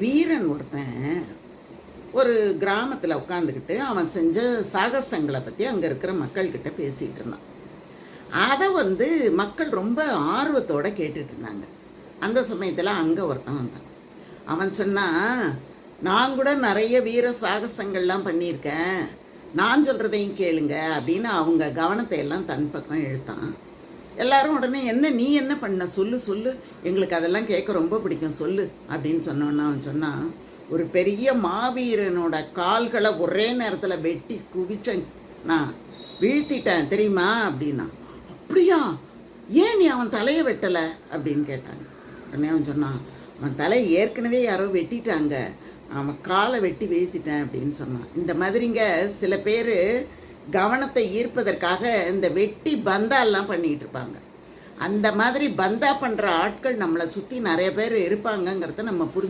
வீரன் ஒருத்தன் ஒரு கிராமத்தில் உட்காந்துக்கிட்டு அவன் செஞ்ச சாகசங்களை பற்றி அங்கே இருக்கிற மக்கள்கிட்ட பேசிகிட்டு இருந்தான். அதை மக்கள் ரொம்ப ஆர்வத்தோடு கேட்டுட்டு இருந்தாங்க. அந்த சமயத்தில் அங்கே ஒருத்தன் வந்தான். அவன் சொன்னான், நான் கூட நிறைய வீர சாகசங்கள்லாம் பண்ணியிருக்கேன், நான் சொல்கிறதையும் கேளுங்க அப்படின்னு அவங்க கவனத்தை எல்லாம் தன் பக்கம் இழுத்தான். எல்லாரும் உடனே நீ என்ன பண்ண சொல்லு சொல்லு, எங்களுக்கு அதெல்லாம் கேட்க ரொம்ப பிடிக்கும் சொல்லு அப்படின்னு சொன்னோன்னா அவன் சொன்னான், ஒரு பெரிய மாவீரனோட கால்களை ஒரே நேரத்தில் வெட்டி குவிச்சேன், நான் வீழ்த்திட்டேன் தெரியுமா அப்படின்னா. அப்படியா, ஏன் நீ அவன் தலையை வெட்டலை அப்படின்னு கேட்டாங்க. உடனே அவன் சொன்னான், அவன் தலையை ஏற்கனவே யாரோ வெட்டிட்டாங்க, அவன் காலை வெட்டி வீழ்த்திட்டேன் அப்படின்னு சொன்னான். இந்த மாதிரிங்க சில பேர் கவனத்தை ஈர்ப்பதற்காக இந்த வெட்டி பந்தாலாம் பண்ணிகிட்டு இருப்பாங்க. அந்த மாதிரி பந்தா பண்ணுற ஆட்கள் நம்மளை சுற்றி நிறைய பேர் இருப்பாங்கங்கிறத நம்ம புரிஞ்சு